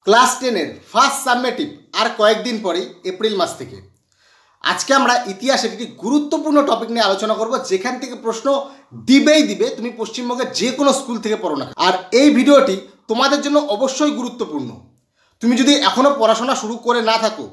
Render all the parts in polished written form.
Class 10-এর first সাবমেটিভ আর কয়েকদিন পরেই April মাস থেকে। আজকে আমরা ইতিহাসের একটি গুরুত্বপূর্ণ টপিক নিয়ে আলোচনা করব, যেখান থেকে প্রশ্ন দিবেই দিবে, তুমি পশ্চিমবঙ্গের যে কোনো স্কুল থেকে পড়ো না। আর এই ভিডিওটি তোমাদের জন্য অবশ্যই গুরুত্বপূর্ণ। তুমি যদি এখনও পড়াশোনা শুরু করে না থাকো,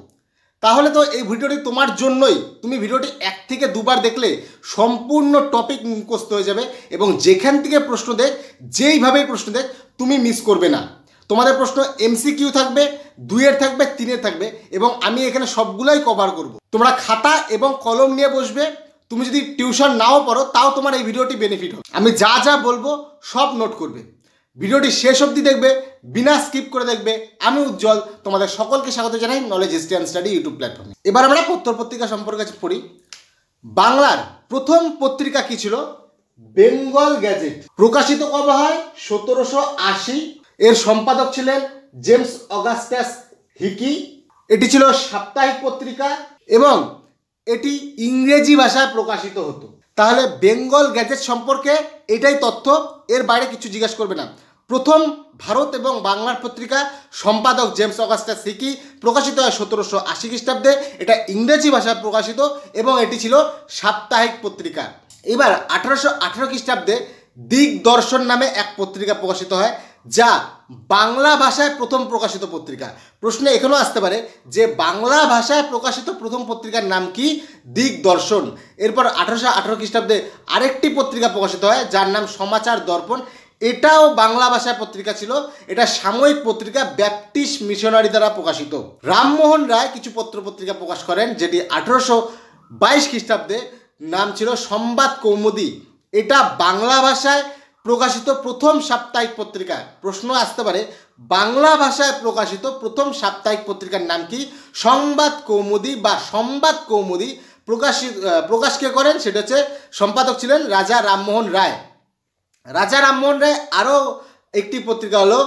তাহলে তো এই ভিডিওটি তোমার জন্যই। তুমি ভিডিওটি 1 থেকে 2 বার দেখলে সম্পূর্ণ টপিক মুখস্থ হয়ে যাবে, এবং যেখান থেকে প্রশ্ন দেখ, যেইভাবেই প্রশ্ন দেখ, তুমি মিস করবে না। তোমাদের প্রশ্ন এমসিকিউ থাকবে, 2-এর থাকবে, 3-এর থাকবে, এবং আমি এখানে সবগুলোই কভার করব। তোমরা খাতা এবং কলম নিয়ে বসবে। তুমি যদি টিউশন নাও পড়ো, তাও তোমার এই ভিডিওটি বেনিফিট হবে। আমি যা যা বলবো সব নোট করবে। ভিডিওটি শেষ অবধি দেখবে, বিনা স্কিপ করে দেখবে। আমি উজ্জ্বল তোমাদের সকলকে স্বাগত জানাই knowledge history and study YouTube প্ল্যাটফর্মে। এবার আমরা পত্র পত্রিকা সম্পর্কে পড়ি। বাংলার প্রথম পত্রিকা কি ছিল? বেঙ্গল গ্যাজেট। প্রকাশিত কবে হয়? 1780। এর সম্পাদক ছিলেন জেমস অগাস্টাস হিকি। এটি ছিল সাপ্তাহিক পত্রিকা এবং এটি ইংরেজি ভাষায় প্রকাশিত হতো। তাহলে বেঙ্গল গ্যাজেট সম্পর্কে এটাই তথ্য, এর বাইরে কিছু জিজ্ঞাসা করবে না। প্রথম ভারত এবং বাংলার পত্রিকা, সম্পাদক জেমস অগাস্টাস হিকি, প্রকাশিত হয় 1780 খ্রিস্টাব্দে। এটা ইংরেজি ভাষায় প্রকাশিত এবং এটি ছিল সাপ্তাহিক পত্রিকা। এবার 1818 খ্রিস্টাব্দে দিগদর্শন নামে এক পত্রিকা প্রকাশিত হয়, যা বাংলা ভাষায় প্রথম প্রকাশিত পত্রিকা। প্রশ্নে এখানেও আসতে পারে যে বাংলা ভাষায় প্রকাশিত প্রথম পত্রিকার নাম কি? দিগদর্শন। এরপর 1818 খ্রিস্টাব্দে আরেকটি পত্রিকা প্রকাশিত হয়, যার নাম সমাচার দর্পণ। এটাও বাংলা ভাষায় পত্রিকা ছিল। এটা সাময়িক পত্রিকা, ব্যাপটিস্ট মিশনারি দ্বারা প্রকাশিত। রামমোহন রায় কিছু পত্রিকা প্রকাশ করেন, যেটি 1822 খ্রিস্টাব্দে নাম ছিল সংবাদ কৌমুদী। এটা বাংলা ভাষায় প্রকাশিত প্রথম সাপ্তাহিক পত্রিকা। প্রশ্ন আসতে পারে বাংলা ভাষায় প্রকাশিত প্রথম সাপ্তাহিক পত্রিকার নাম কি? সংবাদ কৌমুদী বা সংবাদ কৌমুদী। প্রকাশ কে করেন? সেটা হচ্ছে সম্পাদক ছিলেন রাজা রামমোহন রায়। রাজা রামমোহন রায় আরও একটি পত্রিকা হলো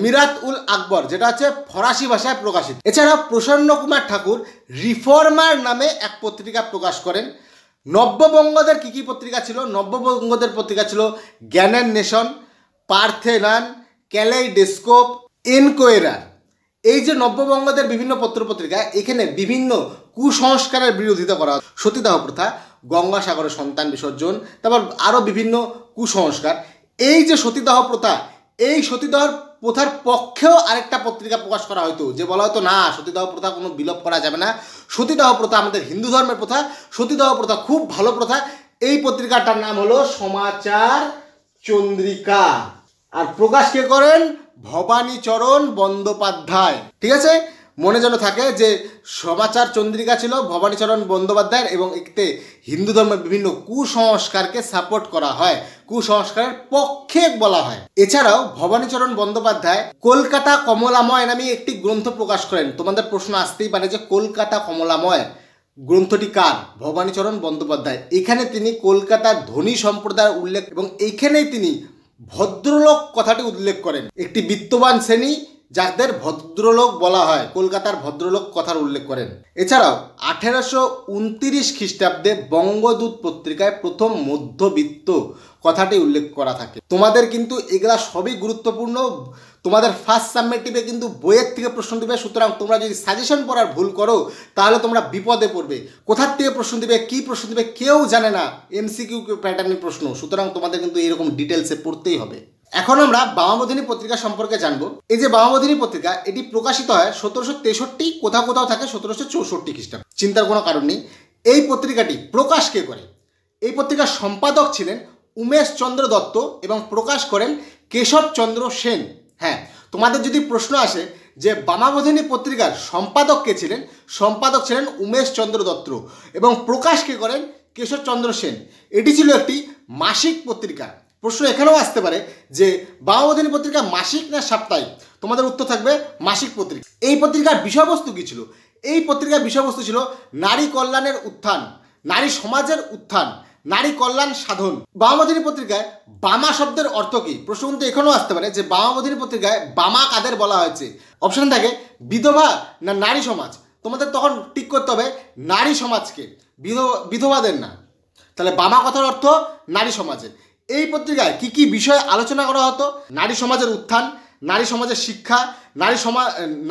মিরাত উল আকবর, যেটা হচ্ছে ফরাসি ভাষায় প্রকাশিত। এছাড়াও প্রসন্ন কুমার ঠাকুর রিফর্মার নামে এক পত্রিকা প্রকাশ করেন। নব্যবঙ্গদের কী কী পত্রিকা ছিল? নব্যবঙ্গদের পত্রিকা ছিল জ্ঞানের নেশন, পার্থেনান, ক্যালেইডোস্কোপ, এনকোয়েরার। এই যে নব্যবঙ্গদের বিভিন্ন পত্রিকা, এখানে বিভিন্ন কুসংস্কারের বিরোধিতা করা হয়। সতীদাহ প্রথা, গঙ্গাসাগরে সন্তান বিসর্জন, তারপর আরও বিভিন্ন কুসংস্কার। এই যে সতীদাহ প্রথা, এই সতীদাহ প্রথার পক্ষেও আরেকটা পত্রিকা প্রকাশ করা হতো, যে বলা হতো না, সতীদাহ প্রথা কোনো বিলোপ করা যাবে না, সতীদাহ প্রথা আমাদের হিন্দু ধর্মের প্রথা, সতীদাহ প্রথা খুব ভালো প্রথা। এই পত্রিকাটার নাম হলো সমাচার চন্দ্রিকা। আর প্রকাশ কে করেন? ভবানীচরণ বন্দ্যোপাধ্যায়। ঠিক আছে, মনে যেন থাকে যে সমাচার চন্দ্রিকা ছিল ভবানীচরণ বন্দ্যোপাধ্যায়ের, এবং এতে হিন্দু ধর্মের বিভিন্ন কুসংস্কারকে সাপোর্ট করা হয়, কুসংস্কারের পক্ষে বলা হয়। এছাড়াও ভবানীচরণ বন্দ্যোপাধ্যায় কলকাতা কমলাময় নামে একটি গ্রন্থ প্রকাশ করেন। তোমাদের প্রশ্ন আসতেই পারে যে কলকাতা কমলাময় গ্রন্থটি কার? ভবানীচরণ বন্দ্যোপাধ্যায়। এখানে তিনি কলকাতার ধনী সম্প্রদায়ের উল্লেখ, এবং এইখানেই তিনি ভদ্রলোক কথাটি উল্লেখ করেন। একটি বিত্তবান শ্রেণী যাদের ভদ্রলোক বলা হয়, কলকাতার ভদ্রলোক কথার উল্লেখ করেন। এছাড়াও 1829 খ্রিস্টাব্দে বঙ্গদূত পত্রিকায় প্রথম মধ্যবিত্ত কথাটি উল্লেখ করা থাকে। তোমাদের কিন্তু এগুলা সবই গুরুত্বপূর্ণ। তোমাদের ফার্স্ট সাবমেটিভে কিন্তু বইয়ের থেকে প্রশ্ন দিবে, সুতরাং তোমরা যদি সাজেশন পড়ার ভুল করো, তাহলে তোমরা বিপদে পড়বে। কোথার থেকে প্রশ্ন দিবে, কী প্রশ্ন দিবে কেউ জানে না, এমসিকিউ প্যাটার্নের প্রশ্ন, সুতরাং তোমাদের কিন্তু এরকম ডিটেলসে পড়তেই হবে। এখন আমরা বামাবোধিনী পত্রিকা সম্পর্কে জানবো। এই যে বামাবোধিনী পত্রিকা, এটি প্রকাশিত হয় 1763, কোথাও কোথাও থাকে 1764 খ্রিস্টাব্দ। চিন্তার কোনো কারণ নেই। এই পত্রিকাটি প্রকাশ কে করে? এই পত্রিকার সম্পাদক ছিলেন উমেশ চন্দ্র দত্ত এবং প্রকাশ করেন কেশবচন্দ্র সেন। হ্যাঁ, তোমাদের যদি প্রশ্ন আসে যে বামাবোধিনী পত্রিকার সম্পাদক কে ছিলেন, সম্পাদক ছিলেন উমেশ চন্দ্র দত্ত এবং প্রকাশ কে করেন কেশবচন্দ্র সেন। এটি ছিল একটি মাসিক পত্রিকা। প্রশ্ন এখানেও আসতে পারে যে বামাবোধিনী পত্রিকা মাসিক না সাপ্তাহিক? তোমাদের উত্তর থাকবে মাসিক পত্রিকা। এই পত্রিকার বিষয়বস্তু কী ছিল? এই পত্রিকার বিষয়বস্তু ছিল নারী কল্যাণের উত্থান, নারী সমাজের উত্থান, নারী কল্যাণ সাধন। বামাবোধিনী পত্রিকায় বামা শব্দের অর্থ কী? প্রশ্ন কিন্তু এখানেও আসতে পারে যে বামাবোধিনী পত্রিকায় বামা কাদের বলা হয়েছে। অপশন থাকে বিধবা না নারী সমাজ। তোমাদের তখন ঠিক করতে হবে নারী সমাজকে, বিধবাদের না। তাহলে বামা কথার অর্থ নারী সমাজের। এই পত্রিকায় কি কি বিষয় আলোচনা করা হতো? নারী সমাজের উত্থান, নারী সমাজের শিক্ষা,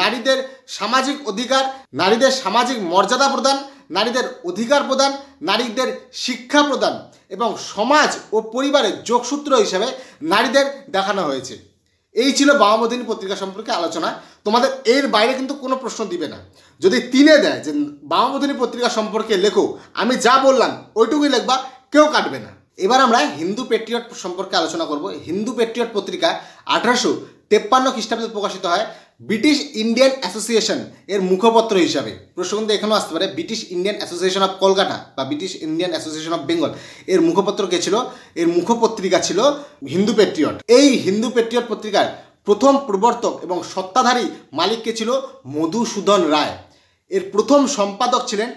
নারীদের সামাজিক অধিকার, নারীদের সামাজিক মর্যাদা প্রদান, নারীদের অধিকার প্রদান, নারীদের শিক্ষা প্রদান এবং সমাজ ও পরিবারের যোগসূত্র হিসেবে নারীদের দেখানো হয়েছে। এই ছিল বামাবোধিনী পত্রিকা সম্পর্কে আলোচনা। তোমাদের এর বাইরে কিন্তু কোনো প্রশ্ন দিবে না। যদি তিনে দেয় যে বামাবোধিনী পত্রিকা সম্পর্কে লেখো, আমি যা বললাম ওইটুকুই লিখবা, কেউ কাটবে না। এবার আমরা হিন্দু পেট্রিয়ট সম্পর্কে আলোচনা করব। হিন্দু পেট্রিয়ট পত্রিকা 1853 খ্রিস্টাব্দে প্রকাশিত হয় ব্রিটিশ ইন্ডিয়ান অ্যাসোসিয়েশন এর মুখপত্র হিসাবে। প্রশ্ন কিন্তু এখানেও আসতে পারে, British Indian association of Kolkata বা British Indian association of Bengal এর মুখপত্র কে ছিল? এর মুখপত্রিকা ছিল হিন্দু পেট্রিয়ট। এই হিন্দু পেট্রিয়ট পত্রিকার প্রথম প্রবর্তক এবং সত্তাধারী মালিক কে ছিল? মধুসূদন রায়। এর প্রথম সম্পাদক ছিলেন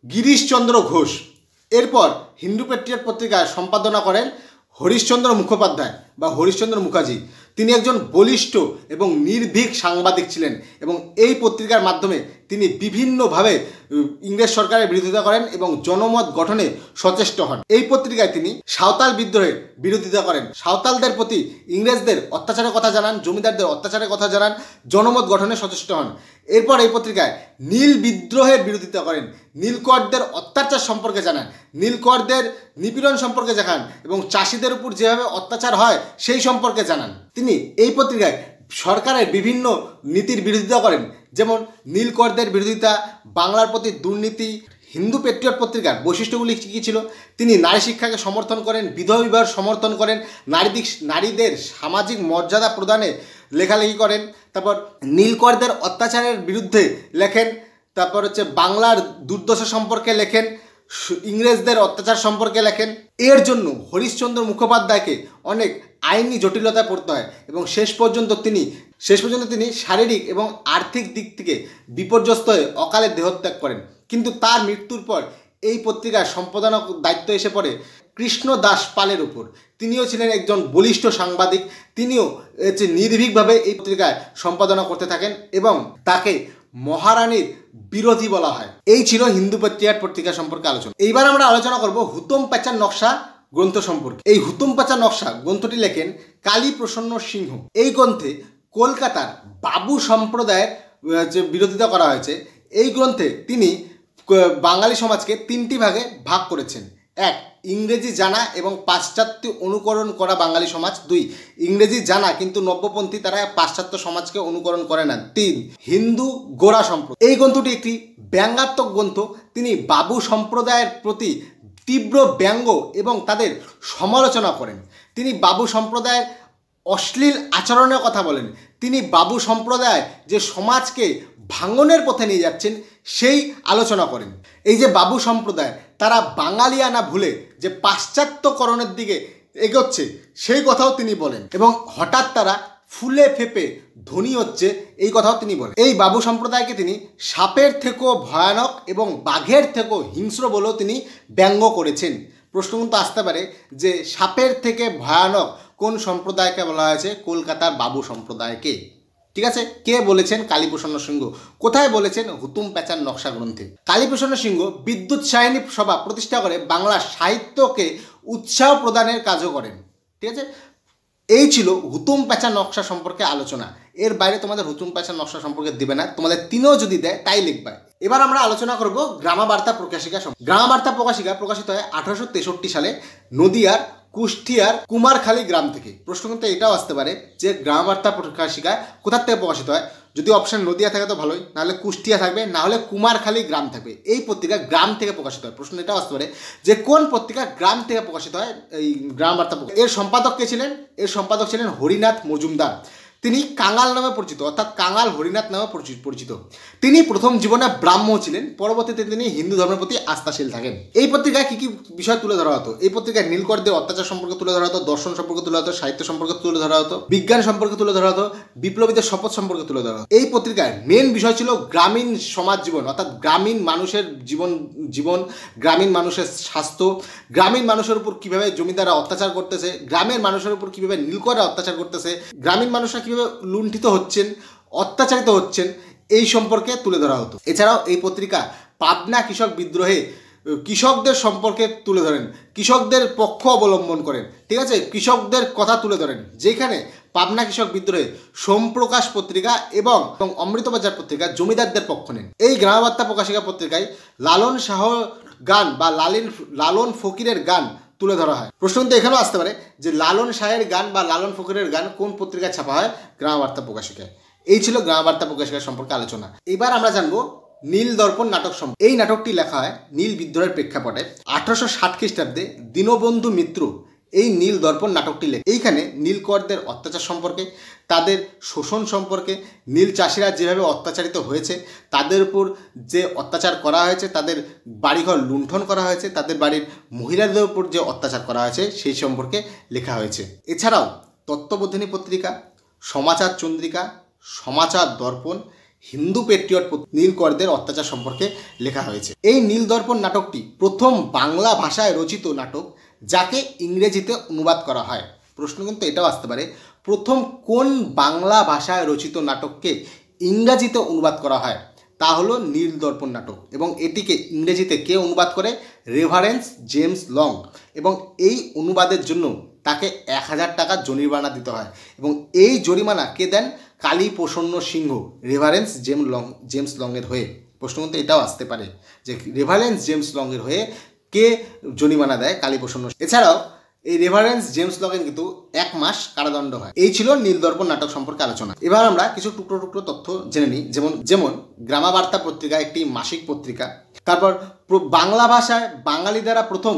গিরিশচন্দ্র ঘোষ। এরপর হিন্দু পেট্রিয়ট পত্রিকার সম্পাদনা করেন হরিশচন্দ্র মুখোপাধ্যায় বা হরিশচন্দ্র মুখার্জি। তিনি একজন বলিষ্ঠ এবং নির্ভীক সাংবাদিক ছিলেন এবং এই পত্রিকার মাধ্যমে তিনি বিভিন্নভাবে ইংরেজ সরকারের বিরোধিতা করেন এবং জনমত গঠনে সচেষ্ট হন। এই পত্রিকায় তিনি সাঁওতাল বিদ্রোহের বিরোধিতা করেন, সাঁওতালদের প্রতি ইংরেজদের অত্যাচারের কথা জানান, জমিদারদের অত্যাচারের কথা জানান, জনমত গঠনে সচেষ্ট হন। এরপর এই পত্রিকায় নীল বিদ্রোহের বিরোধিতা করেন, নীলকরদের অত্যাচার সম্পর্কে জানান, নীলকরদের নিপীড়ন সম্পর্কে জানান এবং চাষিদের উপর যেভাবে অত্যাচার হয় সেই সম্পর্কে জানান। তিনি এই পত্রিকায় সরকারের বিভিন্ন নীতির বিরোধিতা করেন, যেমন নীলকরদের বিরোধিতা, বাংলার প্রতি দুর্নীতি। হিন্দু পেট্রিয়ট পত্রিকার বৈশিষ্ট্যগুলি কী ছিল? তিনি নারী শিক্ষাকে সমর্থন করেন, বিধবা বিবাহ সমর্থন করেন, নারীদের সামাজিক মর্যাদা প্রদানে লেখালেখি করেন, তারপর নীলকরদের অত্যাচারের বিরুদ্ধে লেখেন, তারপর হচ্ছে বাংলার দুর্দশা সম্পর্কে লেখেন, ইংরেজদের অত্যাচার সম্পর্কে লেখেন। এর জন্য হরিশচন্দ্র মুখোপাধ্যায়কে অনেক আইনি জটিলতায় পড়তে হয় এবং শেষ পর্যন্ত তিনি শারীরিক এবং আর্থিক দিক থেকে বিপর্যস্ত হয়ে অকালে দেহত্যাগ করেন। কিন্তু তার মৃত্যুর পর এই পত্রিকার সম্পাদনা দায়িত্ব এসে পড়ে কৃষ্ণ দাস পালের উপর। তিনিও ছিলেন একজন বলিষ্ঠ সাংবাদিক, তিনিও নির্ভীকভাবে এই পত্রিকায় সম্পাদনা করতে থাকেন এবং তাকে মহারানীর বিরোধী বলা হয়। এই ছিল হিন্দু পেট্রিয়ট পত্রিকা সম্পর্কে আলোচনা। এইবার আমরা আলোচনা করব হুতম প্যাঁচার নকশা গ্রন্থ সম্পর্কে। এই হুতম প্যাঁচার নকশা গ্রন্থটি লেখেন কালীপ্রসন্ন সিংহ। এই গ্রন্থে কলকাতার বাবু সম্প্রদায়ের যে বিরোধিতা করা হয়েছে। এই গ্রন্থে তিনি বাঙালি সমাজকে তিনটি ভাগে ভাগ করেছেন। 1. ইংরেজি জানা এবং পাশ্চাত্য অনুকরণ করা বাঙালি সমাজ। 2. ইংরেজি জানা কিন্তু নব্যপন্থী, তারা পাশ্চাত্য সমাজকে অনুকরণ করে না। 3. হিন্দু গোড়া সম্প্রদায়। এই গ্রন্থটি একটি ব্যঙ্গাত্মক গ্রন্থ। তিনি বাবু সম্প্রদায়ের প্রতি তীব্র ব্যঙ্গ এবং তাদের সমালোচনা করেন। তিনি বাবু সম্প্রদায়ের অশ্লীল আচরণের কথা বলেন। তিনি বাবু সম্প্রদায় যে সমাজকে ভাঙনের পথে নিয়ে যাচ্ছেন সেই আলোচনা করেন। এই যে বাবু সম্প্রদায়, তারা বাঙালিয়ানা ভুলে যে পাশ্চাত্যকরণের দিকে এগোচ্ছে সেই কথাও তিনি বলেন এবং হঠাৎ তারা ফুলে ফেপে ধনী হচ্ছে এই কথাও তিনি বলেন। এই বাবু সম্প্রদায়কে তিনি সাপের থেকেও ভয়ানক এবং বাঘের থেকেও হিংস্র বলেও তিনি ব্যঙ্গ করেছেন। প্রশ্ন কিন্তু আসতে পারে যে সাপের থেকে ভয়ানক কোন সম্প্রদায়কে বলা হয়েছে? কলকাতার বাবু সম্প্রদায়কে। ঠিক আছে, কে বলেছেন? কালীপ্রসন্ন সিংহ। কোথায় বলেছেন? হুতুম প্যাঁচার নকশা গ্রন্থে। কালীপ্রসন্ন সিংহ বিদ্যুৎ সায়নী সভা প্রতিষ্ঠা করে বাংলা সাহিত্যকে উৎসাহ প্রদানের কাজও করেন। ঠিক আছে, এই ছিল হুতুম প্যাঁচার নকশা সম্পর্কে আলোচনা। এর বাইরে তোমাদের হুতুম প্যাঁচার নকশা সম্পর্কে দিবে না, তোমাদের তিনও যদি দেয় তাই লিখবে। এবার আমরা আলোচনা করব গ্রামাবার্তা প্রকাশিকা। গ্রামাবার্তা প্রকাশিকা প্রকাশিত হয় 1863 সালে নদিয়ার কুষ্টিয়ার কুমারখালী গ্রাম থেকে। প্রশ্ন কিন্তু এটাও আসতে পারে যে গ্রামাবার্তা প্রকাশিকা কোথার থেকে প্রকাশিত হয়। যদি অপশন নদিয়া থাকে তো ভালোই, নাহলে কুষ্টিয়া থাকবে, না হলে কুমারখালী গ্রাম থাকবে। এই পত্রিকা গ্রাম থেকে প্রকাশিত হয়। প্রশ্ন এটাও আসতে পারে যে কোন পত্রিকা গ্রাম থেকে প্রকাশিত হয় এই গ্রামাবার্তা। এর সম্পাদক কে ছিলেন? এর সম্পাদক ছিলেন হরিনাথ মজুমদার। তিনি কাঙাল নামে পরিচিত, অর্থাৎ কাঙাল হরিনাথ নামে পরিচিত। তিনি প্রথম জীবনে ব্রাহ্ম ছিলেন, পরবর্তীতে তিনি হিন্দু ধর্মের প্রতি আস্থাশীল থাকেন। এই পত্রিকায় কী কী বিষয় তুলে ধরা হতো? এই পত্রিকায় নীলকরদের অত্যাচার সম্পর্কে তুলে ধরা হতো, দর্শন সম্পর্কে তুলে ধরা হতো, সাহিত্য সম্পর্কে তুলে ধরা হতো, বিজ্ঞান সম্পর্কে তুলে ধরা হতো, বিপ্লবীদের শপথ সম্পর্কে তুলে ধরা হতো। এই পত্রিকায় মেন বিষয় ছিল গ্রামীণ সমাজ জীবন, অর্থাৎ গ্রামীণ মানুষের জীবন, গ্রামীণ মানুষের স্বাস্থ্য, গ্রামীণ মানুষের উপর কীভাবে জমিদাররা অত্যাচার করতেছে, গ্রামের মানুষের উপর কীভাবে নীলকররা অত্যাচার করতেছে, গ্রামীণ মানুষরা কীভাবে লুণ্ঠিত হচ্ছেন, অত্যাচারিত হচ্ছেন, এই সম্পর্কে তুলে ধরা হতো। এছাড়াও এই পত্রিকা পাবনা কৃষক বিদ্রোহে কৃষকদের সম্পর্কে তুলে ধরেন, কৃষকদের পক্ষ অবলম্বন করেন, ঠিক আছে, কৃষকদের কথা তুলে ধরেন। যেখানে পাবনা কৃষক বিদ্রোহে সোমপ্রকাশ পত্রিকা এবং অমৃতবাজার পত্রিকা জমিদারদের পক্ষ নেন। এই গ্রামবার্তা প্রকাশিকা পত্রিকায় লালন শাহ গান বা লালন ফকিরের গান তুলে ধরা হয়। প্রশ্ন কিন্তু এখানেও আসতে পারে যে লালন শাহের গান বা লালন ফকিরের গান কোন পত্রিকায় ছাপা হয়? গ্রামবার্তা প্রকাশিকায়। এই ছিল গ্রামবার্তা প্রকাশিকা সম্পর্কে আলোচনা। এবার আমরা জানবো নীল দর্পণ নাটক সম্পর্কে। এই নাটকটি লেখা হয় নীল বিদ্রোহের প্রেক্ষাপটে 1860 খ্রিস্টাব্দে দীনবন্ধু মিত্র এই নীল দর্পণ নাটকটি লেখে। এইখানে নীলকরদের অত্যাচার সম্পর্কে, তাদের শোষণ সম্পর্কে, নীল চাষিরা যেভাবে অত্যাচারিত হয়েছে, তাদের উপর যে অত্যাচার করা হয়েছে, তাদের বাড়িঘর লুণ্ঠন করা হয়েছে, তাদের বাড়ির মহিলাদের উপর যে অত্যাচার করা হয়েছে সেই সম্পর্কে লেখা হয়েছে। এছাড়াও তত্ত্ববোধিনী পত্রিকা, সমাচার চন্দ্রিকা, সমাচার দর্পণ, হিন্দু পেট্রিয়ট নীলকরদের অত্যাচার সম্পর্কে লেখা হয়েছে। এই নীল দর্পণ নাটকটি প্রথম বাংলা ভাষায় রচিত নাটক যাকে ইংরেজিতে অনুবাদ করা হয়। প্রশ্ন কিন্তু এটাও আসতে পারে, প্রথম কোন বাংলা ভাষায় রচিত নাটককে ইংরেজিতে অনুবাদ করা হয়? তা হলো নীল দর্পণ নাটক। এবং এটিকে ইংরেজিতে কে অনুবাদ করে? Reverence James long. এবং এই অনুবাদের জন্য তাকে 1000 টাকা জরিমানা দিতে হয়। এবং এই জরিমানা কে দেন? কালী প্রসন্ন সিংহ, রেভারেন্স জেমস লংয়ের হয়ে। প্রশ্ন কিন্তু এটাও আসতে পারে যে রেভারেন্স জেমস লংয়ের হয়ে কে জরিমানা দেয়? কালী প্রসন্ন। এছাড়াও এই রেভারেন্স জেমস লংয়ের কিন্তু 1 মাস কারাদণ্ড হয়। এই ছিল নীল দর্পণ নাটক সম্পর্কে আলোচনা। এবার আমরা কিছু টুকরো টুকরো তথ্য জেনে নিই। যেমন গ্রামবার্তা পত্রিকা একটি মাসিক পত্রিকা। তারপর বাংলা ভাষায় বাঙালি দ্বারা প্রথম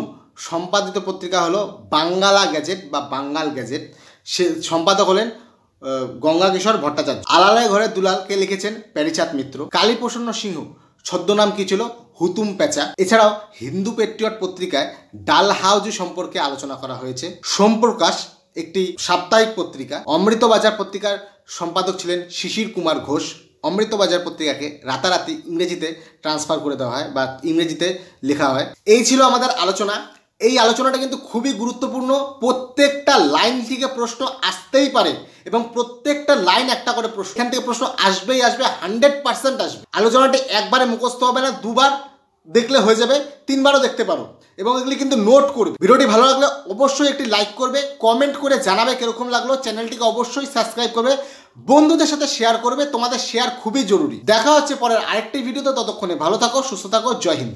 সম্পাদিত পত্রিকা হলো বাঙ্গালা গ্যাজেট বা বাঙ্গাল গ্যাজেট। সে সম্পাদক হলেন গঙ্গাকিশোর ভট্টাচার্য। আলালে ঘরে দুলালকে লিখেছেন প্যারীচাঁদ মিত্র। কালী প্রসন্ন সিংহ ছদ্মনাম কি ছিল? হুতুম পেঁচা। এছাড়াও হিন্দু পেট্রিয়ট পত্রিকায় ডালহাউজি সম্পর্কে আলোচনা করা হয়েছে। সোমপ্রকাশ একটি সাপ্তাহিক পত্রিকা। অমৃতবাজার পত্রিকার সম্পাদক ছিলেন শিশির কুমার ঘোষ। অমৃতবাজার পত্রিকাকে রাতারাতি ইংরেজিতে ট্রান্সফার করে দেওয়া হয় বা ইংরেজিতে লেখা হয়। এই ছিল আমাদের আলোচনা। এই আলোচনাটা কিন্তু খুবই গুরুত্বপূর্ণ। প্রত্যেকটা লাইন থেকে প্রশ্ন আসতেই পারে এবং প্রত্যেকটা লাইন একটা করে প্রশ্ন, এখান থেকে প্রশ্ন আসবেই আসবে, 100% আসবে। আলোচনাটি একবারে মুখস্থ হবে না, 2 বার দেখলে হয়ে যাবে, 3 বারও দেখতে পারো। এবং এগুলি কিন্তু নোট করবে। ভিডিওটি ভালো লাগলে অবশ্যই একটি লাইক করবে, কমেন্ট করে জানাবে কিরকম লাগলো। চ্যানেলটিকে অবশ্যই সাবস্ক্রাইব করবে, বন্ধুদের সাথে শেয়ার করবে। তোমাদের শেয়ার খুবই জরুরি। দেখা হচ্ছে পরের আরেকটি ভিডিওতে। ততক্ষণে ভালো থাকো, সুস্থ থাকো। জয় হিন্দ।